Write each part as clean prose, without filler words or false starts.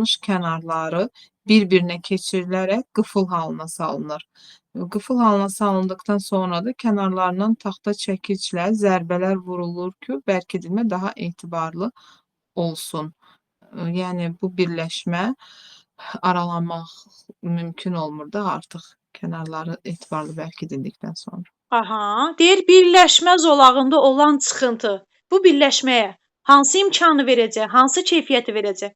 çatmış kənarları bir-birinə keçirilərək qıfıl halına salınır. Qıfıl halına salındıktan sonra da kənarlarından taxta çəkiclə zərbələr vurulur ki, bərkidilmə daha etibarlı olsun. Yəni bu birləşmə aralanmaq mümkün olmur da artıq kənarları etibarlı bərkidildikdən sonra. Aha, deyir birləşmə zolağında olan çıxıntı bu birləşməyə hansı imkanı verəcək, hansı keyfiyyəti verəcək?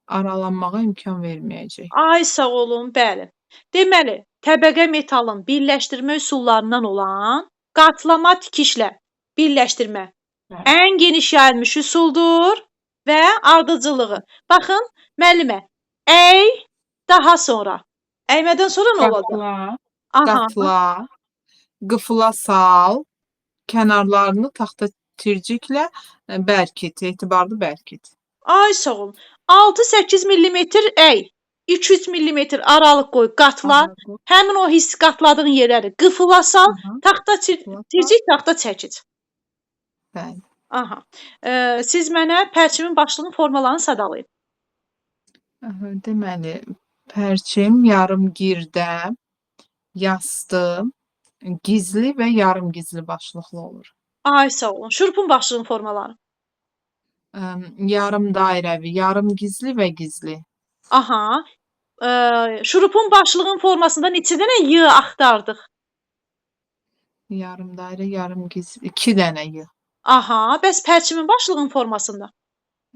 Aralanmağa imkan verməyəcək. Ay sağ olun, bəli. Deməli, təbəqə metalın birləşdirmə üsullarından olan qatlama tikişlə birləşdirmə Bəli. ən geniş yayılmış üsuldur və ardıcıllığı. Baxın, müəllimə, əy, daha sonra. Əymədən sonra nə olacaq? Qatla, Aha, qatla, qıfıla sal, kənarlarını taxta tirciklə bərkit, etibarlı bərkit. ay sağ olun. 6-8 millimetr əy, 2-3 millimetr aralıq qoy, qatla. Həmin o hiss qatladığın yerləri qıfıla sal, taxta tircik, taxta çəkic. Bəli. Aha. Siz mənə pərçimin başlığının formalarını sadalayın. Deməli, pərçim yarım girdə, yastı, gizli və yarım gizli başlıqlı olur. Ay sağ olun. Şurupun başlığının formaları. Yarım dairəvi, yarım gizli və gizli. Aha. Şurupun başlığının formasında neçə dənə y axtardıq? Yarım dairə, yarım gizli, 2 dənə y. Aha. Bəs pərçimin başlığının formasında?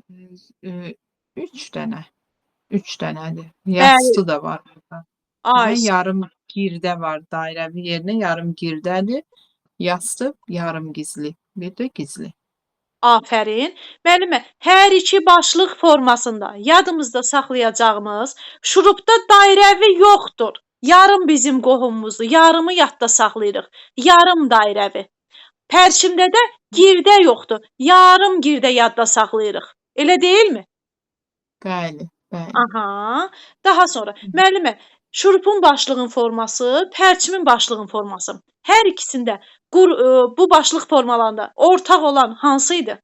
3 dənə. 3 dənədir. Yastı da var burada. Ay. Və yarım girdə var dairəvi yerinə, yarım girdədir. Yastı, yarım gizli. Bir də gizli. Afərin. Müəllimə, hər iki başlıq formasında yadımızda saxlayacağımız şurupda dairəvi yoxdur. Yarım bizim qohumumuzdur. Yarımı yadda saxlayırıq. Yarım dairəvi. Pərçimdə də girdə yoxdur. Yarım girdə yadda saxlayırıq. Elə deyilmi? Bəli, bəli. Aha. Daha sonra, müəllimə, şurupun başlığın forması, pərçimin başlığın forması. Hər ikisində bu başlıq formalarında ortaq olan hansı idi?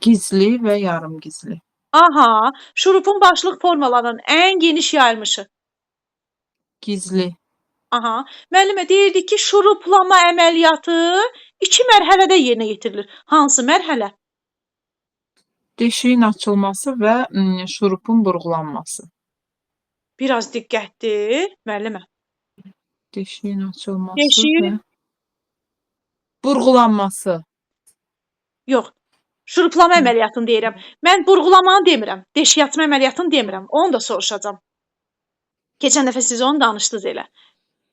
Gizli və yarım gizli. Aha, şurupun başlıq formalarının ən geniş yayılmışı. Gizli. Aha, müəllimə deyirdik ki, şuruplama əməliyyatı 2 mərhələdə yerinə yetirilir. Hansı mərhələ? Deşiyin açılması və şurupun burğulanması. Biraz diqqətli, müəllimə. Deşiyin açılması Deşiyin... və burğulanması. Yox, şuruplama əməliyyatını deyirəm. Mən burğulamanı demirəm, deşik açma əməliyyatını demirəm. Onu da soruşacağam. Keçən dəfə siz onu danışdınız elə.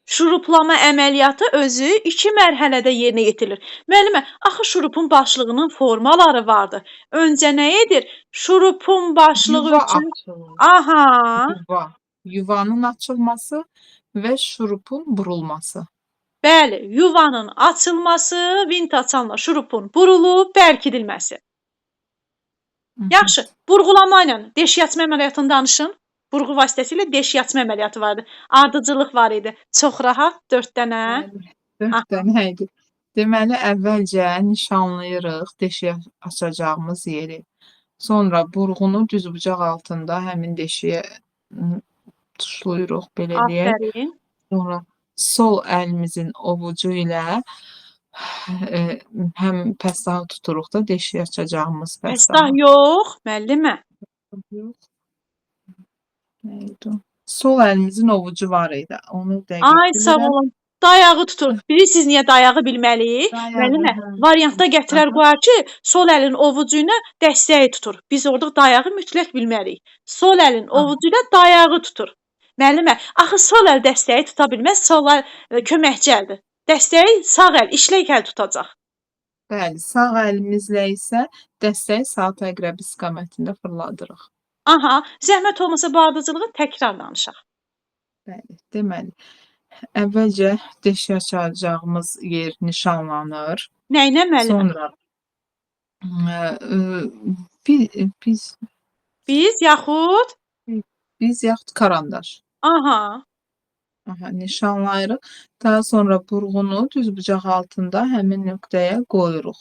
Şuruplama əməliyyatı özü 2 mərhələdə yerinə yetirilir. Müəllimə, axı şurupun başlığının formaları vardı. Öncə nə edir? Şurupun başlığı Yuva üçün... açılır. Aha. Yuva. Yuvanın açılması və şurupun burulması. Bəli, yuvanın açılması, vint açanla şurupun burulub bərkidilməsi. Yaxşı, burğulama ilə deşik açma əməliyyatını danışın. Burğu vasitəsilə deşik açma əməliyyatı vardı. Ardıcıllıq var idi. Çox rahat, 4 dənə. 4 dənə idi. Deməli, əvvəlcə nişanlayırıq deşiyə açacağımız yeri. Sonra burğunu düzbucaq altında həmin deşiyə tuşlayırıq, belə deyək. Afərin. Sonra sol əlimizin ovucu ilə həm pəstahı tuturuq da deşiyə açacağımız pəstahı. Pəstah yox, müəllimə. Sol əlimizin ovucu var idi. Onu dəqiq Ay, bilirəm. sağ olun. Dayağı tuturuq. Bilirsiniz niyə dayağı bilməliyik? Müəllimə, variantda gətirər qoyar ki, sol əlin ovucu ilə dəstəyi tutur. Biz orada dayağı mütləq bilməliyik. Sol əlin ovucu ilə dayağı tutur. Müəllimə, axı sol əl dəstəyi tuta bilməz, sol əl köməkçi əldir. Dəstəyi sağ əl, işlək əl tutacaq. Bəli, sağ əlimizlə isə dəstəyi saat əqrəbi istiqamətində fırladırıq. Aha, zəhmət olmasa bu ardıcılığı təkrar danışaq. Bəli, deməli, əvvəlcə deşik açacağımız yer nişanlanır. Nə ilə müəllimə? Sonra biz yaxud karandaş. Aha. Aha, nişanlayırıq. Daha sonra burğunu düzbucaq altında həmin nöqtəyə qoyuruq.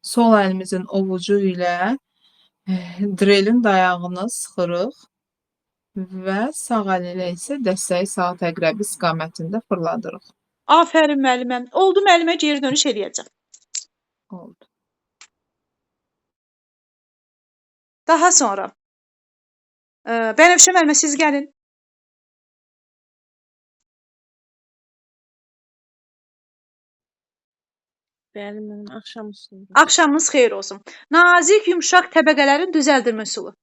Sol əlimizin ovucu ilə Drelin dayağını sıxırıq və sağ əli ilə isə dəstəyi saat əqrəbi istiqamətində fırladırıq. Afərin müəlliməm. Oldu müəllimə geri dönüş eləyəcəm. Oldu. Daha sonra Bənövşə müəllimə siz gəlin. Bəli, mənim axşamınız xeyir. Axşamınız xeyir olsun. Nazik, yumşaq təbəqələrin düzəldilmə üsulu.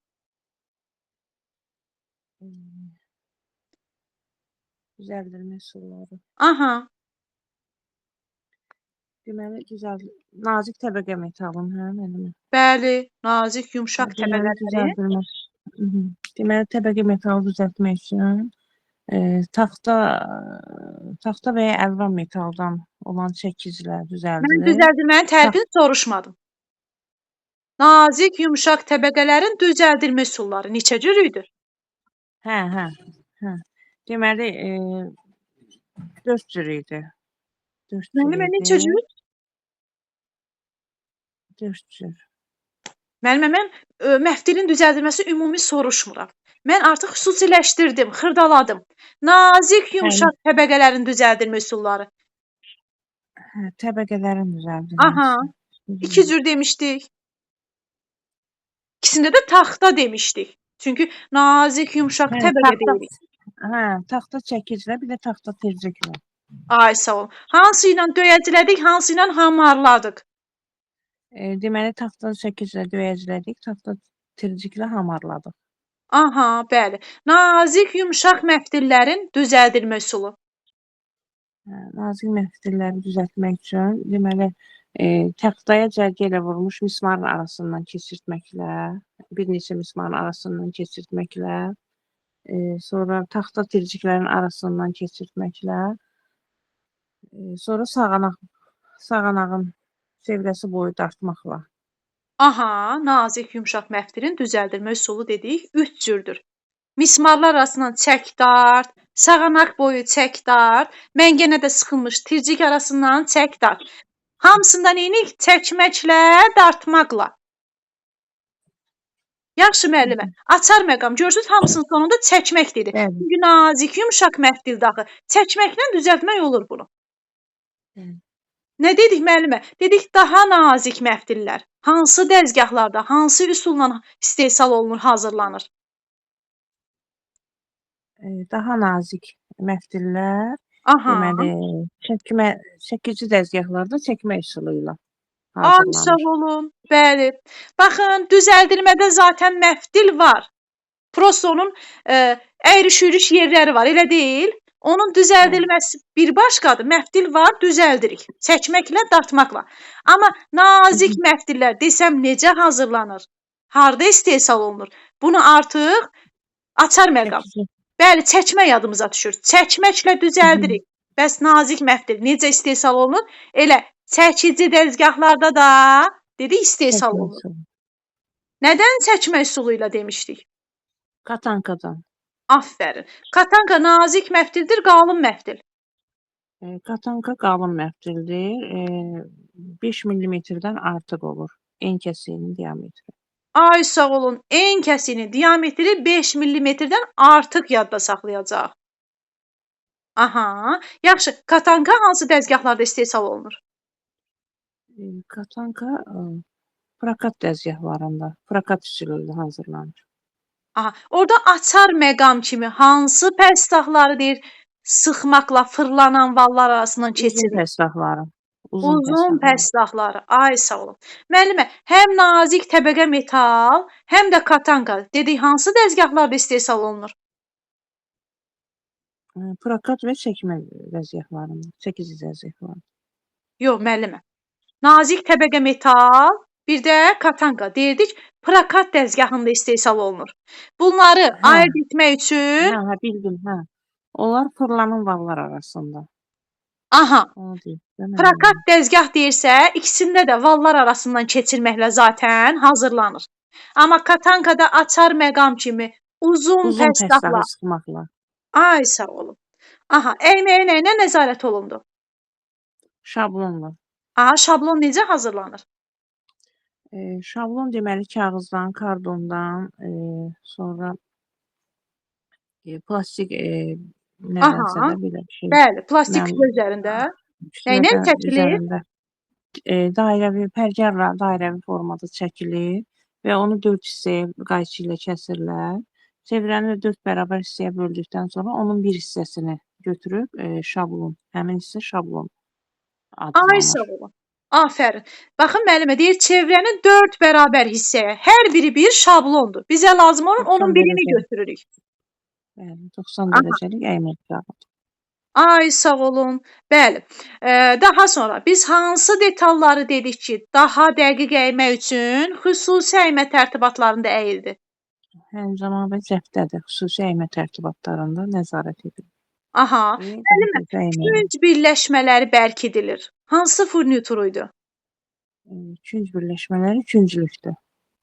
Düzəldilmə üsulları. Aha. Deməli, nazik təbəqə metalın, hə, müəllimə? Bəli, nazik, yumşaq Deməli, təbəqələri. düzəldilmə. Deməli, təbəqə metalı düzəltmək üçün taxta və ya əlvan metaldan olan çəkiclər Mən düzəldilir. düzəldilmənin tərifini soruşmadım. Nazik, yumşaq təbəqələrin düzəldilmə üsulları neçə cürüdür? Hə. Deməli, 4 cür idi. 4 cür Müəllimə idi. neçə cür? 4 cür. Müəllimə, mən məftilin düzəldilməsi ümumi soruşmuram. Mən artıq xüsusiləşdirdim, xırdaladım. Nazik, yumşaq təbəqələrin düzəldilmə üsulları. Hə, təbəqələrin düzəldilməsi. Aha. 2 cür demişdik. İkisində də taxta demişdik. Çünki nazik, yumşaq təbəqə deyirik. Hə, taxta çəkiclə, bir də taxta tirciklə. Ay sağ ol. Hansı ilə döyəclədik, hansı ilə hamarladıq? Deməli, taxta çəkiclə döyəclədik, taxta tirciklə hamarladıq. Aha, bəli. Nazik, yumşaq məftillərin düzəldilmə üsulu. Hə, nazik məftilləri düzəltmək üçün, deməli, taxtaya cərgə ilə vurmuş mismarın arasından keçirtməklə, bir neçə mismarın arasından keçirtməklə, sonra taxta tirciklərin arasından keçirtməklə, sonra sağanağın çevrəsi boyu dartmaqla. Aha, nazik, yumşaq məftilin düzəldilmə üsulu dedik, 3 cürdür. Mismarlar arasından çək dart, sağanaq boyu çək dart, məngənədə sıxılmış tircik arasından çək dart. Hamısından neynik? Çəkməklə, dartmaqla. Yaxşı müəllimə, açar məqam. Görürsüz hamısının sonunda çəkmək dedi. Bəli. Çünki nazik, yumşaq məftil daxı. Çəkməklə düzəltmək olur bunu. Nə dedik müəllimə? Dedik daha nazik məftillər. Hansı dəzgahlarda, hansı üsulla istehsal olunur, hazırlanır? Daha nazik məftillər, Aha. deməli, çəkici dəzgahlarda çəkmə üsulu ilə Ay hazırlanır. sağ olun. Bəli. Baxın, düzəldilmədə zaten məftil var. Prosta onun əyri-şüyürüş yerləri var, elə deyil? Onun düzəldilməsi bir başqadır. Məftil var, düzəldirik. Çəkməklə, dartmaqla. Amma nazik məftillər desəm necə hazırlanır? Harda istehsal olunur? Bunu artıq açar məqam. Bəli, çəkmə yadımıza düşür. Çəkməklə düzəldirik. Bəs nazik məftil necə istehsal olunur? Elə çəkici dəzgahlarda da dedik istehsal Çəkmə olunur. üsulu. Nədən çəkmə üsulu ilə demişdik? Katankadan. Afərin. Katanka nazik məftildir, qalın məftil. Katanka qalın məftildir. 5 mm-dən artıq olur. En kəsiyinin diametri. Ay sağ olun. En kəsiyinin diametri 5 mm-dən artıq yadda saxlayacaq. Aha. Yaxşı. Katanka hansı dəzgahlarda istehsal olunur? Katanka prakat dəzgahlarında, prakat üsulu ilə hazırlanır. Aha. Orada açar məqam kimi hansı pəstahları deyir, sıxmaqla fırlanan vallar arasından keçirir? Uzun pəstahları. Uzun pəstahları. Ay sağ olun. Müəllimə, həm nazik təbəqə metal, həm də katanka dedik hansı dəzgahlarda istehsal olunur? Prakat və çəkmə dəzgahlarında, çəkici dəzgahlarında. Yox, müəllimə. Nazik təbəqə metal, bir də katanka deyirdik, prakat dəzgahında istehsal olunur. Bunları ayırd etmək üçün Hə, bildim, hə. Onlar fırlanan vallar arasında. aha, Onu deyim. prakat dəzgah deyirsə, ikisində də vallar arasından keçirməklə zaten hazırlanır. Amma katankada açar məqam kimi uzun pəstahla. pəstahı sıxmaqla. Ay sağ olun. Aha, əyməyə nə ilə nəzarət olundu? Şablonla. Şablon necə hazırlanır? Şablon deməli kağızdan, kardondan, sonra plastik nədənsə Aha, də belə bir şey. bəli, plastik Mən kütlə üzərində. Nəylə kütlədən çəkilir? üzərində dairəvi, pərgərlə dairəvi formada çəkilir və onu 4 hissəyə qayçı ilə kəsirlər. Çevrəni də 4 bərabər hissəyə böldükdən sonra onun bir hissəsini götürüb şablon, həmin hissə şablon Ay adlanır. sağ olun. Afərin. Baxın müəllimə deyir çevrəni 4 bərabər hissəyə. Hər biri bir şablondur. Bizə lazım olan 90 onun birini dərəcəlik, götürürük. bəli, 90 Aha. dərəcəlik əymək kağıdı. Ay sağ olun. Bəli. Daha sonra biz hansı detalları dedik ki, daha dəqiq əymək üçün xüsusi əymə tərtibatlarında əyildi? Həmzaman və cəhdədir. Xüsusi əymə tərtibatlarında nəzarət edilir. Aha. Və Müəllimə, dəqiq əyməli. künc birləşmələri bərkidilir. Hansı furnitürüydü? Künc birləşmələri künclükdür.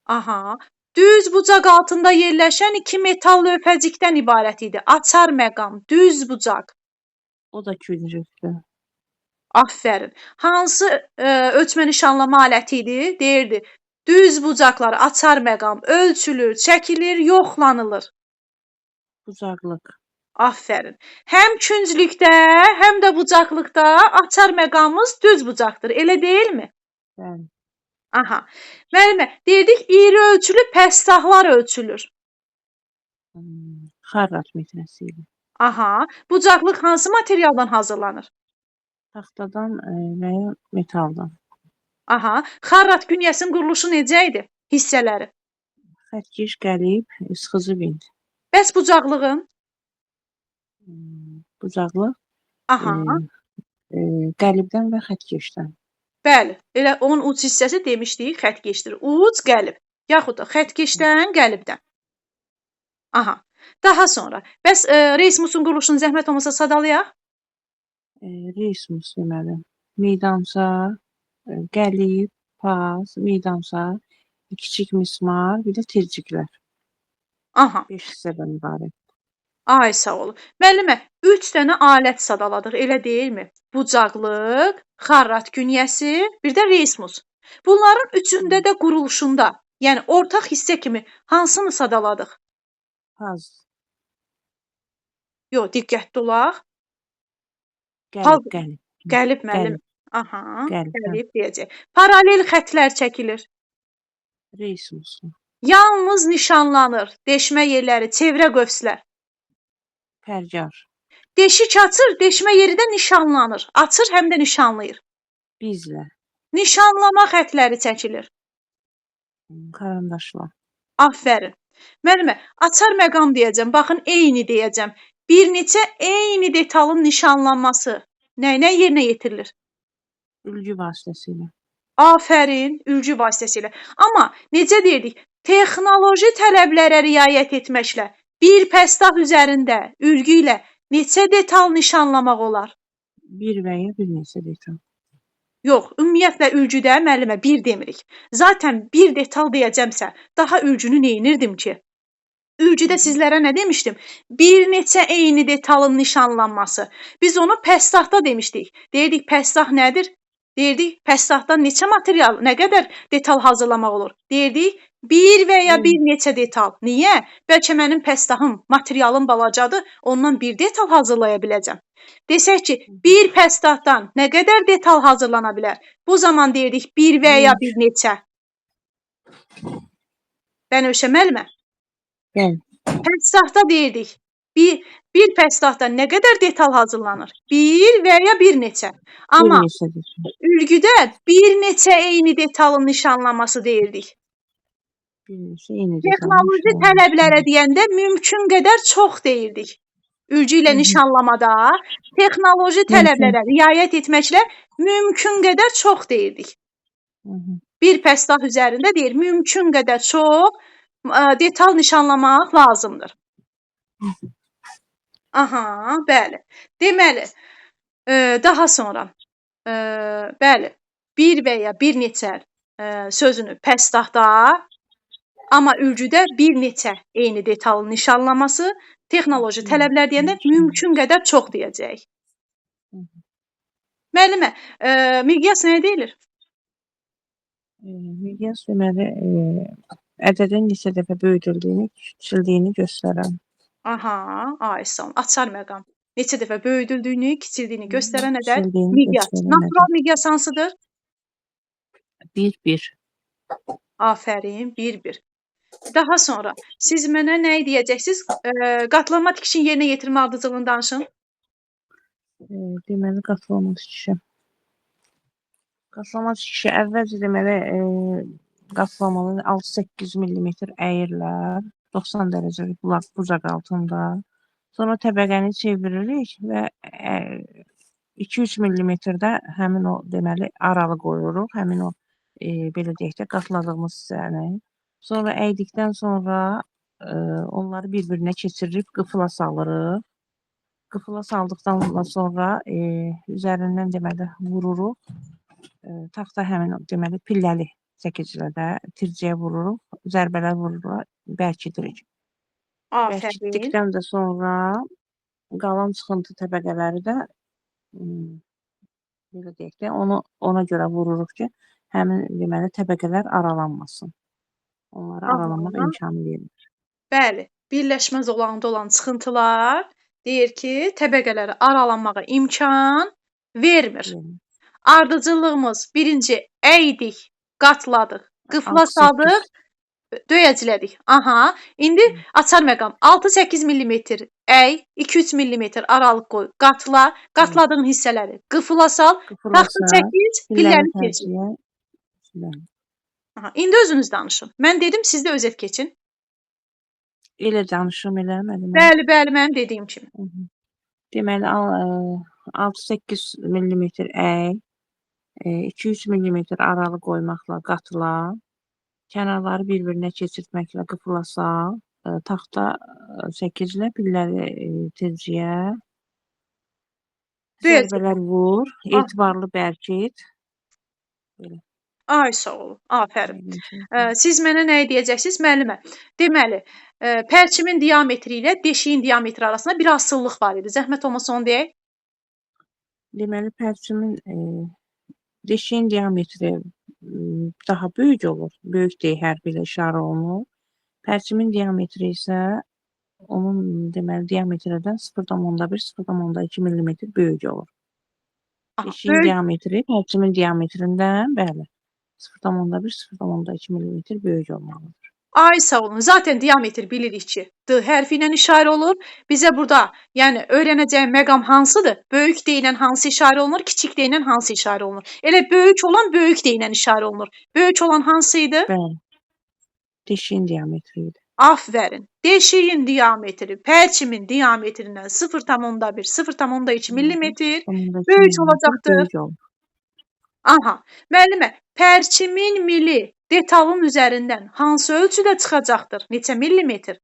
Aha. Düz bucaq altında yerləşən iki metal lövhəcikdən ibarət idi. Açar məqam, düz bucaq. O da künclükdür. Afərin. Hansı ölçmə nişanlama aləti idi? Deyirdi. Düz bucaqlar, açar məqam ölçülür, çəkilir, yoxlanılır. Bucaqlıq. Afərin. Həm künclükdə, həm də bucaqlıqda açar məqamımız düz bucaqdır. Elə deyilmi? Bəli. Aha. Müəllimə, deyirdik iri ölçülü pəstahlar ölçülür. Xarrat metrəsi ilə. Aha. Bucaqlıq hansı materialdan hazırlanır? Taxtadan və ya metaldan. Aha. Xarrat günyəsinin quruluşu necə idi? Hissələri. Xəttkeş, qəlib, sıxıcı bint. Bəs bucaqlığın? Bucaqlıq Aha. qəlibdən və xəttkeşdən. Bəli. Elə onun uc hissəsi demişdik, xəttkeşdir. Uc, qəlib. Yaxud da xəttkeşdən, qəlibdən. Aha. Daha sonra. Bəs Reismusun quruluşunu zəhmət olmasa sadalayaq? Reismus deməli. Meydança, qəlib, pas, meydança, kiçik mismar, bir də tirciklər. Aha. 5 hissədən ibarət. Ay sağ olun. Müəllimə, 3 dənə alət sadaladıq, elə deyilmi? Bucaqlıq, xarrat günyəsi, bir də reismus. Bunların üçündə də quruluşunda, yəni ortaq hissə kimi hansını sadaladıq? Paz. Yox, diqqətli olaq. Qəlib, qəlib. Qəlib müəllim. Qəlib. Aha, Qəlib, qəlib deyəcək. Paralel xəttlər çəkilir. Reismus. Yalnız nişanlanır. Deşmə yerləri, çevrə qövslər. Pərgar. Deşik açır, deşmə yeri də nişanlanır. Açır, həm də nişanlayır. Bizlə. Nişanlama xəttləri çəkilir. Karandaşla. Afərin. Müəllimə, açar məqam deyəcəm. Baxın, eyni deyəcəm. Bir neçə eyni detalın nişanlanması nə yerinə yetirilir? Ülgü vasitəsilə. Afərin, ülgü vasitəsilə. Amma necə deyirdik? Texnoloji tələblərə riayət etməklə bir pəstah üzərində ülgü ilə neçə detal nişanlamaq olar? Bir və ya bir neçə detal. Yox, ümumiyyətlə ülgüdə müəllimə bir demirik. Zaten bir detal deyəcəmsə, daha ülgünü neynirdim ki? Ülgüdə sizlərə nə demişdim? Bir neçə eyni detalın nişanlanması. Biz onu pəstahda demişdik. Deyirdik, pəstah nədir? Deyirdik, pəstahdan neçə material, nə qədər detal hazırlamaq olur? Deyirdik, bir və ya bir neçə detal. Niyə? Bəlkə mənim pəstahım, materialım balacadır, ondan bir detal hazırlaya biləcəm. Desək ki, bir pəstahdan nə qədər detal hazırlana bilər? Bu zaman deyirdik, bir və ya bir neçə. Bənövşə müəllimə. Bəli. Pəstahda deyirdik, bir pəstahdan nə qədər detal hazırlanır? Bir və ya bir neçə. Amma Bir neçə detal. ülgüdə bir neçə eyni detalın nişanlanması deyirdik. Bir neçə eyni detal. Texnoloji tələblərə deyəndə mümkün qədər çox deyirdik. Ülgü ilə nişanlamada texnoloji tələblərə riayət etməklə mümkün qədər çox deyirdik. Bir pəstah üzərində deyir, mümkün qədər çox detal nişanlamaq lazımdır. Aha, bəli. Deməli, daha sonra, bəli, bir və ya bir neçə sözünü pəstahda, amma ülgüdə bir neçə eyni detalın nişanlaması, texnoloji tələblər deyəndə mümkün qədər çox deyəcəyik. Müəllimə, miqyas nə deyilir? Miqyas deməli, ədədin neçə dəfə böyüdüldüyünü, kiçildiyini göstərən. Aha, sağ olun. Açar məqam. Neçə dəfə böyüdüldüyünü, kiçildiyini göstərən ədəd Kiçildiyini miqyas. göstərən ədəd. Natural miqyas hansıdır? 1-1. Afərin, 1-1. Daha sonra siz mənə nə deyəcəksiniz? Qatlanma tikişin yerinə yetirmə ardıcıllığını danışın. Deməli, qatlama tikişi. Qatlama tikişi əvvəlcə deməli, qatlamalı 6-8 millimetr əyirlər, 90 dərəcəlik bucaq altında. Sonra təbəqəni çeviririk və 2-3 millimetrdə həmin o deməli aralı qoyuruq, həmin o belə deyək də qatladığımız hissəni. Sonra əydikdən sonra onları bir-birinə keçiririk, qıfıla salırıq. Qıfıla saldıqdan sonra üzərindən deməli vururuq. Taxta həmin o deməli pilləli çəkicilə tirciyə vururuq, zərbələr vururuq, bərkidirik. Afərin. Bərkitdikdən də sonra qalan çıxıntı təbəqələri də belə deyək də ona görə vururuq ki, həmin deməli təbəqələr aralanmasın. Onları aralamaq imkanı verir. Bəli, birləşmə zolağında olan çıxıntılar deyir ki, təbəqələri aralanmağa imkan vermir. Ardıcıllığımız birinci əydik, qatladıq, qıfla saldıq, döyəclədik. Aha, indi açar məqam 6-8 millimetr əy, 2-3 millimetr aralıq qoy, qatla, qatladığın hissələri qıfla sal, taxta çəkic, pilləli keçin. Aha, indi özünüz danışın. Mən dedim, siz də özət keçin. Elə danışım, eləmədim. Bəli, mənim dediyim kimi. Deməli, 6-8 millimetr əy, 2-3 millimetr aralı qoymaqla qatla, kənarları bir-birinə keçirtməklə qıfla sal, taxta çəkiclə pilləli tirciyə, zərbələr vur, etibarlı bərkit. Belə. Ay sağ olun, afərin. Siz mənə nə deyəcəksiniz? Müəllimə, deməli, pərçimin diametri ilə deşiyin diametri arasında bir asıllıq var idi. Zəhmət olmasa onu deyək. Deməli, pərçimin deşiyin diametri daha böyük olur. Böyük deyək, hər biri işarə olunur. Pərçimin diametri isə onun deməli diametrdən 0,1-0,2 millimetr böyük olur. Deşiyin diametri pərçimin diametrindən, bəli, 0,1-0,2 millimetr böyük olmalıdır. Ay sağ olun. Zaten diametr bilirik ki, D hərfi ilə işarə olur. Bizə burada, yəni öyrənəcəyim məqam hansıdır? Böyük deyilən hansı işarə olunur, kiçik deyilən hansı işarə olunur? Elə böyük olan böyük deyilən işarə olunur. Böyük olan hansıydı? Bəli. Deşiyin diametri idi. Afərin. Deşiyin diametri pərçimin diametrindən 0,1-0,2 millimetr böyük olacaqdır. Böyük olur. Aha. Müəllimə, pərçimin mili detalın üzərindən hansı ölçüdə çıxacaqdır? Neçə millimetr?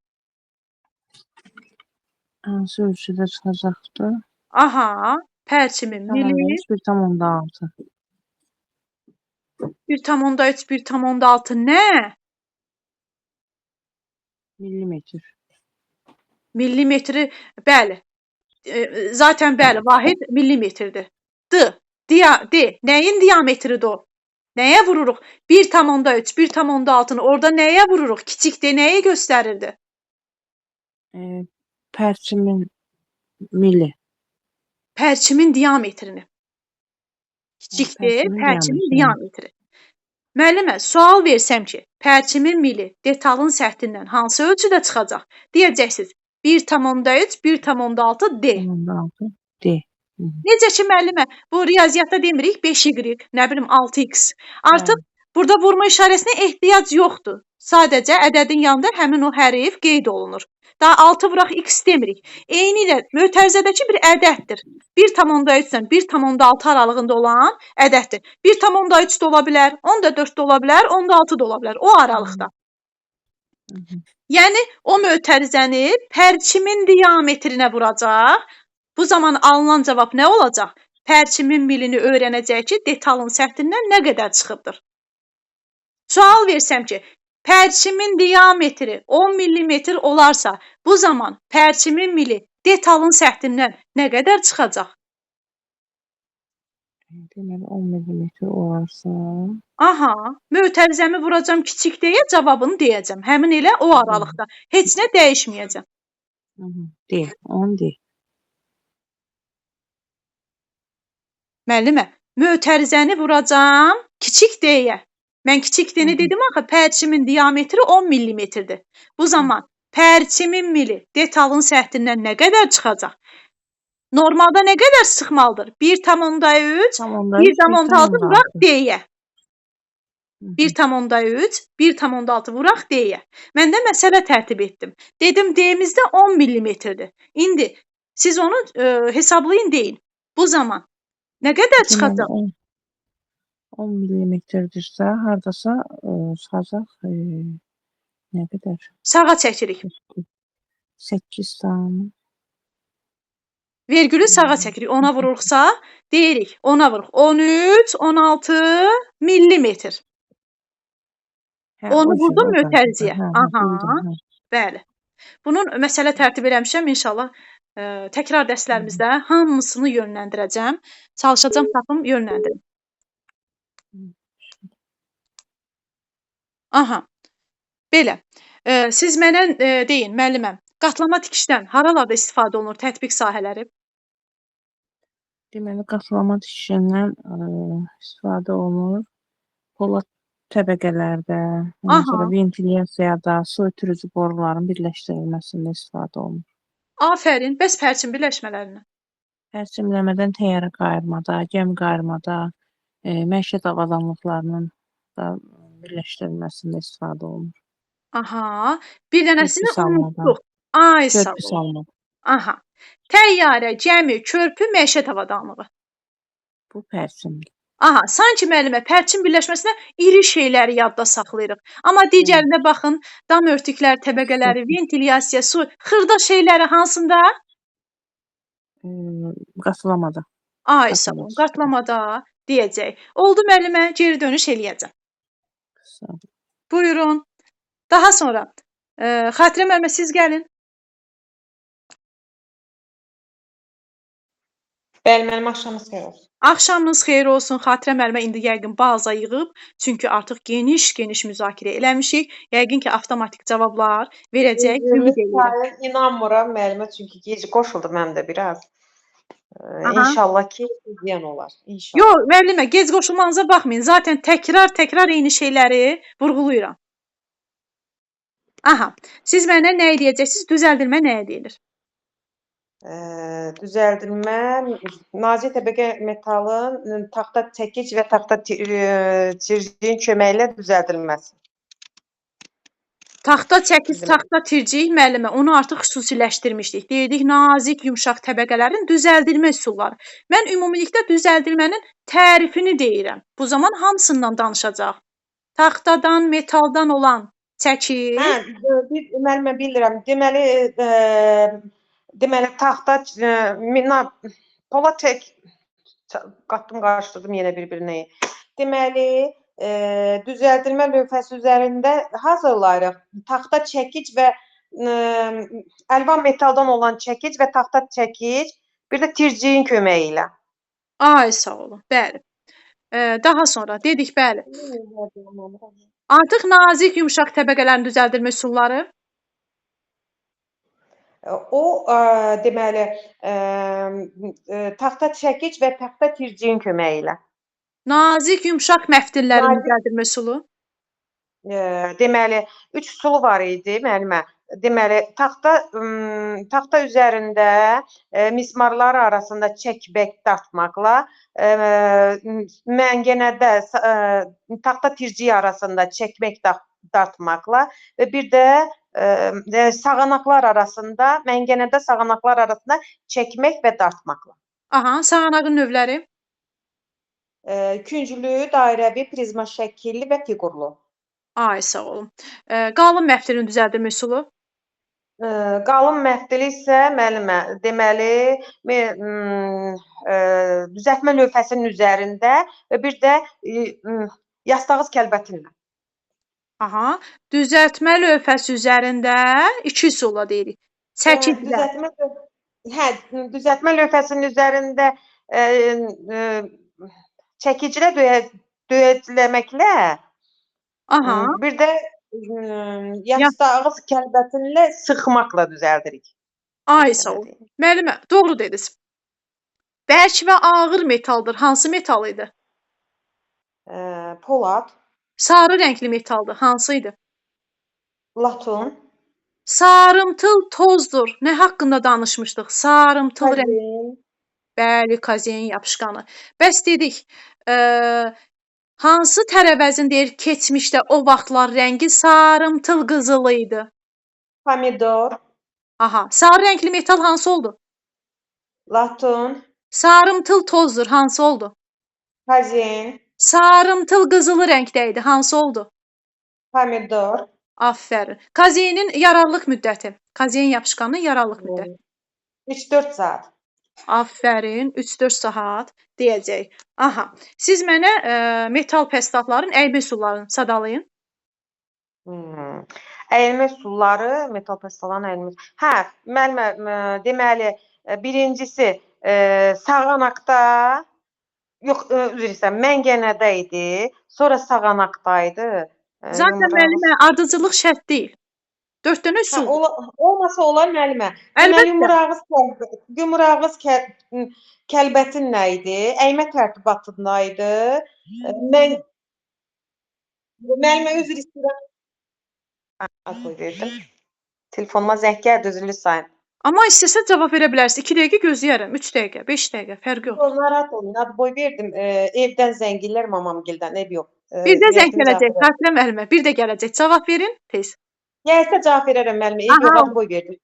Hansı ölçüdə çıxacaqdır? Aha. Pərçimin mili 1,6. 1,3, 1,6 nə? Millimetr. Millimetri, bəli. Zaten bəli, vahid millimetrdir. D. Nəyin diametridir o? Nəyə vururuq? 1,3, 1,6-nı orada nəyə vururuq? Kiçikdir, nəyi göstərirdi? Pərçimin mili. Pərçimin diametrini. Kiçikdir, pərçimin diametri. Müəllimə, sual versəm ki, pərçimin mili detalın səthindən hansı ölçüdə çıxacaq? Deyəcəksiniz, 1,3, 1,6 D. 1,6 D. Necə ki, müəllimə, bu riyaziyyatda demirik 5Y, nə bilim 6X. Artıq burada vurma işarəsinə ehtiyac yoxdur. Sadəcə ədədin yanında həmin o hərf qeyd olunur. Daha 6 vuraq X demirik. Eynilə mötərizədəki bir ədəddir. 1,3-dən 1,6 aralığında olan ədəddir. 1,3 də ola bilər, 10,4 də ola bilər, 10,6 da ola bilər. O aralıqda. Yəni, o mötərizəni pərçimin diametrinə vuracaq. Bu zaman alınan cavab nə olacaq? Pərçimin milini öyrənəcək ki, detalın səthindən nə qədər çıxıbdır? Sual versəm ki, pərçimin diametri 10 millimetr olarsa, bu zaman pərçimin mili detalın səthindən nə qədər çıxacaq? Deməli 10 millimetr olarsa, Aha, mötərizəmi vuracam kiçik deyə cavabını deyəcəm. Həmin elə o aralıqda. Heç nə dəyişməyəcəm. de, 10 de. Müəllimə, mötərizəni vuracam kiçik deyə. Mən kiçik deni dedim axı, pərçimin diametri 10 millimetrdir. Bu zaman pərçimin mili detalın səthindən nə qədər çıxacaq? Normalda nə qədər çıxmalıdır? 1,3, 1,6 vuraq deyə. 1,3, 1,6 vuraq deyə. Mən də məsələ tərtib etdim. Dedim D-mizdə 10 millimetrdir. İndi siz onu hesablayın deyin. Bu zaman nə qədər çıxacaq? 10 millimetrdirsə, hardasa çıxacaq nə qədər? Sağa çəkirik. 8 tam. Vergülü sağa çəkirik. Ona vururuqsa, deyirik. Ona vuruq. 13, 16 millimetr. Onu vurdum mötərizəyə. Aha. Bəli. Bunun məsələ tərtib eləmişəm. İnşallah təkrar dərslərimizdə hamısını yönləndirəcəm. Çalışacağam tapım yönləndirim. Aha. Belə. Siz mənə deyin, müəlliməm, qatlama tikişdən haralarda istifadə olunur tətbiq sahələri? Deməli, qatlama tikişindən istifadə olunur. Polad təbəqələrdə, ondan sonra ventilyasiyada, su ötürücü boruların birləşdirilməsində istifadə olunur. Afərin. Bəs pərçim birləşmələrinə? Pərçimləmədən təyyarə qayırmada, gəmi qayırmada, məişət avadanlıqlarının da birləşdirilməsində istifadə olunur. Aha. Bir dənəsini unutduq. Ay sağ ol. Aha. Təyyarə, gəmi, körpü, məişət avadanlığı. Bu pərçimdir. Aha, sanki müəllimə pərçim birləşməsində iri şeyləri yadda saxlayırıq. Amma digərində baxın, dam örtüklər, təbəqələri, ventilyasiya, su, xırda şeyləri hansında? Qatlamada. Ay sağ olun, qatlamada deyəcək. Oldu müəllimə, geri dönüş eləyəcəm. Buyurun. Daha sonra Xatirə müəllimə siz gəlin. Bəli, mənim axşamınız xeyir olsun. Axşamınız xeyir olsun. Xatirə müəllimə indi yəqin baza yığıb, çünki artıq geniş müzakirə eləmişik. Yəqin ki, avtomatik cavablar verəcək. Ümid edirəm. İnanmıram müəllimə, çünki gec qoşuldu mənim də biraz. İnşallah ki, izləyən olar. İnşallah. Yox, müəllimə, gec qoşulmanıza baxmayın. Zaten təkrar eyni şeyləri vurğulayıram. Aha, siz mənə nə edəcəksiniz? Düzəldilmə nəyə deyilir? Düzəldilmə, nazik təbəqə metalın taxta çəkic və taxta tirciyin köməyi ilə düzəldilməsi. Taxta çəkic, taxta tircik, müəllimə, onu artıq xüsusiləşdirmişdik. Deyirdik, nazik, yumşaq təbəqələrin düzəldilmə üsulları. Mən ümumilikdə düzəldilmənin tərifini deyirəm. Bu zaman hamısından danışacaq. Taxtadan, metaldan olan çəkic. Müəllimə bilirəm. Deməli taxta polad qatdım, qarışdırdım yenə bir-birinə. Deməli, düzəldilmə lövhəsi üzərində hazırlayırıq. Taxta çəkic və əlvan metaldan olan çəkic və taxta çəkic, bir də tirciyin köməyi ilə. Ay, sağ olun. Bəli. Daha sonra dedik, bəli. Artıq nazik, yumşaq təbəqələrin düzəldilmə üsulları. O, deməli, taxta çəkic və taxta tirciyin köməyi ilə. Nazik, yumşaq məftillərin düzəldilmə üsulu. Deməli, 3 üsulu var idi müəllimə. Deməli, taxta üzərində mismarlar arasında çəkbək dartmaqla, məngənədə taxta tirciyi arasında çəkbək dartmaqla və bir də sağanaqlar arasında, məngənədə sağanaqlar arasında çəkmək və dartmaqla. Aha, sağanağın növləri? Künclü, dairəvi, prizma şəkilli və fiqurlu. Ay, sağ olun. Qalın məftilin düzəldilmə üsulu? Qalın məftil isə müəllimə, deməli, düzəltmə lövhəsinin üzərində və bir də yastağız kəlbətinlə. Aha, düzəltmə lövhəsi üzərində 2 üsulla deyirik. Çəkiclə. Düzəltmə lövhəsinin üzərində çəkicilə döyəcləməklə, Aha, bir də yastı ağız kəlbətinlə sıxmaqla düzəldirik. ay sağ ol. Müəllimə, doğru dediniz. Bərk və ağır metaldır. Hansı metal idi? Polad, Sarı rəngli metaldır. Hansı idi? laton, Sarımtıl tozdur. Nə haqqında danışmışdıq? Sarımtıl rəng. kazen, Bəli, kazein yapışqanı. Bəs dedik, hansı tərəvəzin deyir keçmişdə o vaxtlar rəngi sarımtıl qızılı idi? pomidor, Aha, sarı rəngli metal hansı oldu? laton, Sarımtıl tozdur. Hansı oldu? kazen, Sarımtıl qızılı rəngdə idi. Hansı oldu? pomidor, Aferin. Kazeinin yararlılıq müddəti. Kazein yapışqanının yararlılıq müddəti. 3-4 saat. Aferin. 3-4 saat deyəcək. Aha. Siz mənə metal pəstatların əybə üsullarını sadalayın. Əyilmə üsulları, metal pəstaların əyilmə. Hə, müəllimə, deməli, birincisi sağanaqda, yox, üzr istəyirəm, məngənədə idi, sonra sağanaqda idi. Zaten müəllimə ardıcıllıq şərt deyil. 4 dənə üsul. Olmasa olar müəllimə. Deməli, yumrağız kəlbətin nə idi? Əymə tərtibatında idi. Mən müəllimə üzr istəyirəm. Qoy verdim. Telefonuma zəng gəldi, üzrlü sayın. Amma istəsə cavab verə bilərsiniz. 2 dəqiqə gözləyərəm, 3 dəqiqə, 5 dəqiqə, fərqi yox. Narahat olmayın, ad boy verdim. Evdən zəngilər mamamgildən, ev yox. Bir də zəng gələcək, Xatirə müəllimə. Bir də gələcək. Cavab verin tez. Gəlsə cavab verərəm müəllimə. Ev yox, ad boy verdim.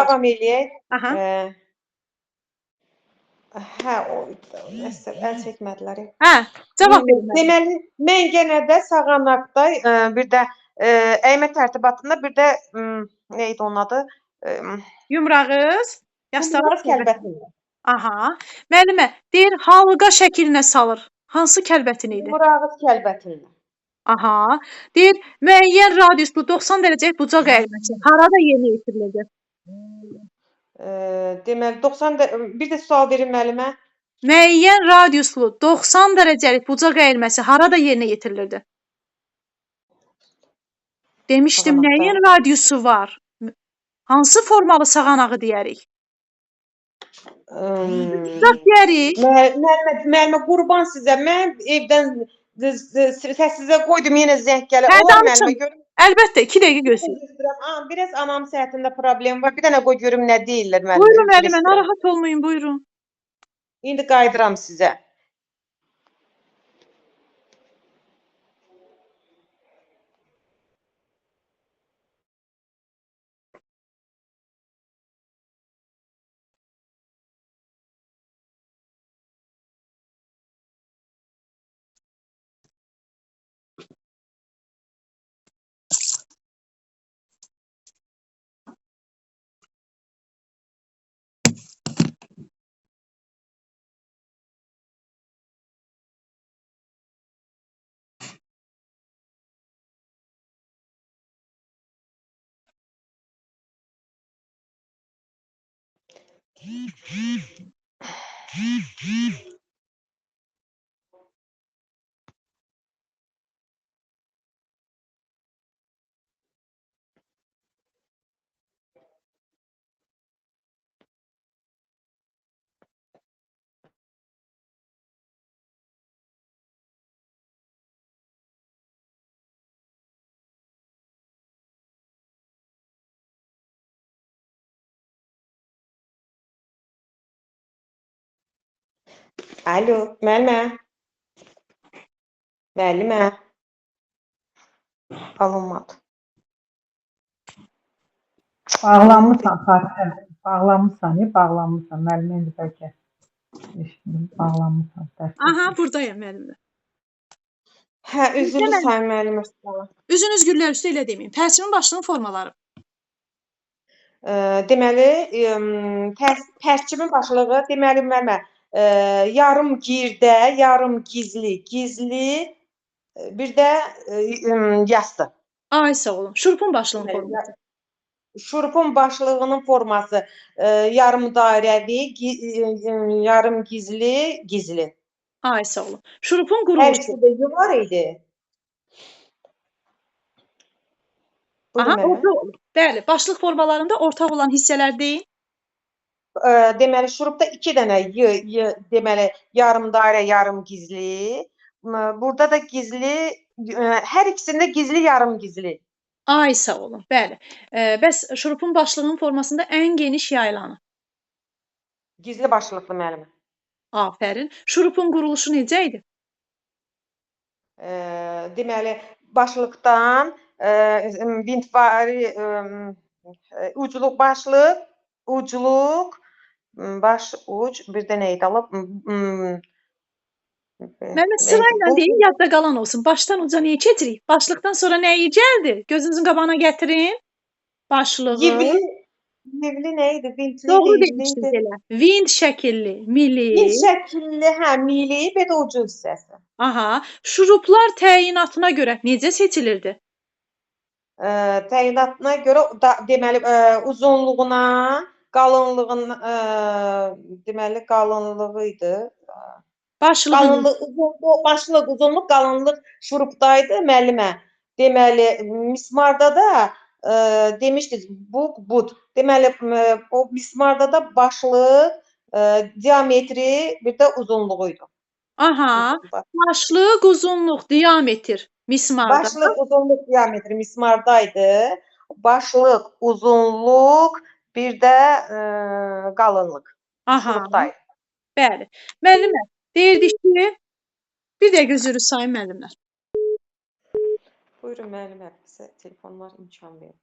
Davam eləyək. Aha. Hə, nəsə əl çəkmədilər. Hə, cavab verin. Deməli, məngənədə, sağanaqda, bir də əymə tərtibatında, bir də nə idi onun adı? Yumrağız, Yumrağız kəlbətində. Aha. Müəllimə, deyir halqa şəklinə salır. Hansı kəlbətin idi? Yumrağız kəlbətində. Aha. Deyir müəyyən radiuslu 90 dərəcə bucaq əyilməsi harada yerinə yetiriləcək? Deməli 90 bir də sual verin müəllimə. Müəyyən radiuslu 90 dərəcəlik bucaq əyilməsi harada yerinə yetirilirdi? Demişdim, müəyyən radiusu var. Hansı formalı sağanağı deyərik? Bucaq deyərik. Müəllimə qurban sizə. Mən evdən səssizə qoydum, yenə zəng gəlir. Olar müəllimə görüm. Əlbəttə, 2 dəqiqə gözləyin. Biraz anam səhətində problem var. Bir dənə qoy görüm nə deyirlər müəllimə. Buyurun müəllimə, narahat olmayın, buyurun. İndi qayıdıram sizə. Alo, müəllimə. Müəllimə. Alınmadı. Bağlanmışsan, Fatih. Bağlanmışsan, müəllimə indi bəlkə. Bağlanmışsan. Aha, buradayım müəllimə. Hə, üzrlü sayın müəllimə. Üzünüz güllər üstə elə deməyin. Tərsimin başlığının formaları. Deməli, tərkibin başlığı, deməli müəllimə, yarım girdə, yarım gizli, bir də yastı. Ay sağ olun. Şurupun başlığının forması. Şurupun başlığının forması yarım dairəvi, yarım gizli. Ay sağ olun. Şurupun Hər quruluşu. ikisi də yuvar idi. Aha, Buyurun müəllimə. ortaq olur. Bəli, başlıq formalarında ortaq olan hissələr deyin. Deməli şurupda 2 dənə deməli yarım dairə, yarım gizli. Burada da gizli, hər ikisində gizli, yarım gizli. Ay sağ olun. Bəli. Bəs şurupun başlığının formasında ən geniş yayılanı. Gizli başlıqlı müəllimə. Afərin. Şurupun quruluşu necə idi? Deməli başlıqdan vintvari ucluq başlıq, ucluq, baş uc, bir də nə idi alıb? Müəllimə sırayla deyin, yadda qalan olsun. Başdan uca niyə keçirik? Başlıqdan sonra nəyi gəldi? Gözünüzün qabağına gətirin. Başlığı. Yivli nə idi? Vintli Doğru deyildi. demişdiniz elə. Vint şəkilli, mili. Vint şəkilli, hə, mili, bir də ucu hissəsi. Aha. Şuruplar təyinatına görə necə seçilirdi? Təyinatına görə deməli uzunluğuna, qalınlığına, deməli qalınlığı idi. Başlığın. Qalınlıq, uzunluq, başlıq, uzunluq, qalınlıq şurupdaydı müəllimə. Deməli mismarda da demişdiniz bud. Deməli o mismarda da başlıq, diametri, bir də uzunluğu idi. Aha. Başlıq, uzunluq, diametr mismarda. Başlıq, uzunluq, diametri mismardaydı. Başlıq, uzunluq, bir də qalınlıq Aha. şurupdaydı. Bəli. Müəllimə, deyirdik ki, bir dəqiqə üzrü sayın müəllimlər. Buyurun müəllimə, bizə telefonlar imkan verin.